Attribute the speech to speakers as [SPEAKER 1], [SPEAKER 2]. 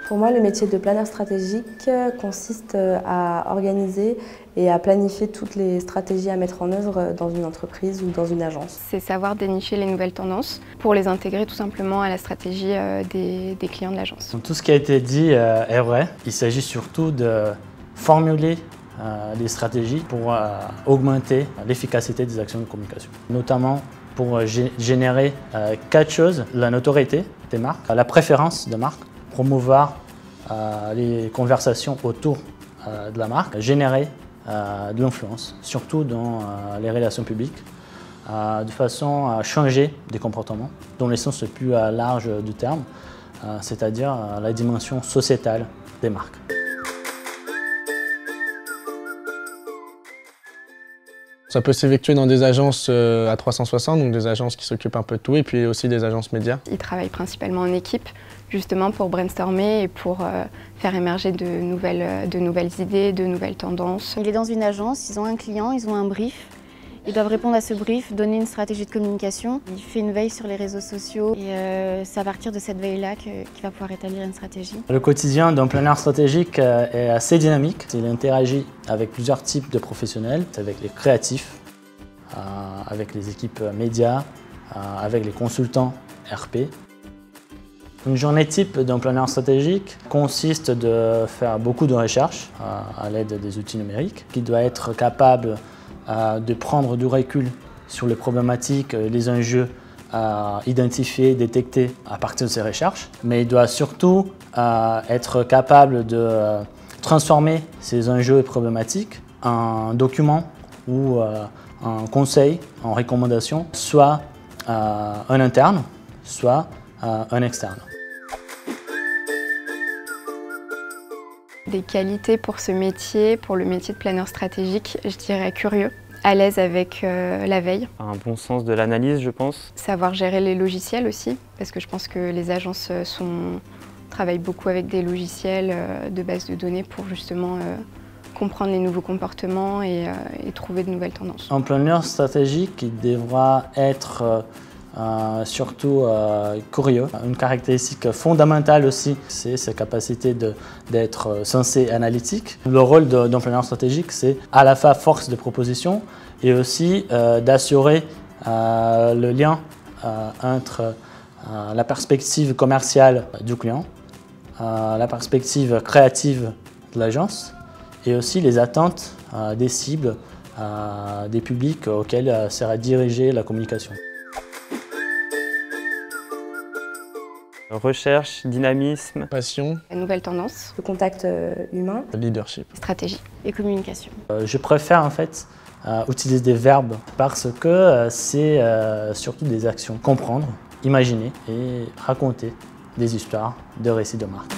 [SPEAKER 1] Pour moi, le métier de planeur stratégique consiste à organiser et à planifier toutes les stratégies à mettre en œuvre dans une entreprise ou dans une agence.
[SPEAKER 2] C'est savoir dénicher les nouvelles tendances pour les intégrer tout simplement à la stratégie des clients de l'agence.
[SPEAKER 3] Tout ce qui a été dit est vrai. Il s'agit surtout de formuler des stratégies pour augmenter l'efficacité des actions de communication, notamment pour générer 4 choses: la notoriété des marques, la préférence de marque, promouvoir les conversations autour de la marque, générer de l'influence, surtout dans les relations publiques, de façon à changer des comportements dans le sens le plus large du terme, c'est-à-dire la dimension sociétale des marques.
[SPEAKER 4] Ça peut s'effectuer dans des agences à 360, donc des agences qui s'occupent un peu de tout, et puis aussi des agences médias.
[SPEAKER 2] Ils travaillent principalement en équipe, justement pour brainstormer et pour faire émerger de nouvelles idées, de nouvelles tendances.
[SPEAKER 5] Il est dans une agence, ils ont un client, ils ont un brief. Ils doivent répondre à ce brief, donner une stratégie de communication. Il fait une veille sur les réseaux sociaux et c'est à partir de cette veille-là qu'il va pouvoir établir une stratégie.
[SPEAKER 3] Le quotidien d'un planeur stratégique est assez dynamique. Il interagit avec plusieurs types de professionnels, avec les créatifs, avec les équipes médias, avec les consultants RP. Une journée type d'un planeur stratégique consiste de faire beaucoup de recherches à l'aide des outils numériques, qui doit être capable de prendre du recul sur les problématiques, les enjeux identifiés, détectés à partir de ces recherches. Mais il doit surtout être capable de transformer ces enjeux et problématiques en documents ou en conseils, en recommandations, soit un interne, soit un externe.
[SPEAKER 2] Des qualités pour ce métier, pour le métier de planeur stratégique, je dirais curieux, à l'aise avec la veille.
[SPEAKER 6] Un bon sens de l'analyse, je pense.
[SPEAKER 2] Savoir gérer les logiciels aussi, parce que je pense que les agences travaillent beaucoup avec des logiciels de base de données pour justement comprendre les nouveaux comportements et trouver de nouvelles tendances.
[SPEAKER 3] Un planeur stratégique, il devra être surtout curieux. Une caractéristique fondamentale aussi, c'est sa capacité d'être sensé et analytique. Le rôle d'un planeur stratégique, c'est à la fois force de proposition et aussi d'assurer le lien entre la perspective commerciale du client, la perspective créative de l'agence et aussi les attentes des cibles, des publics auxquels sera dirigée la communication.
[SPEAKER 6] Recherche, dynamisme,
[SPEAKER 4] Passion,
[SPEAKER 2] La nouvelle tendance,
[SPEAKER 1] Le contact humain,
[SPEAKER 4] leadership.
[SPEAKER 2] stratégie.
[SPEAKER 5] Et communication.
[SPEAKER 3] Je préfère en fait utiliser des verbes parce que c'est surtout des actions. Comprendre, imaginer et raconter des histoires de récits de marque.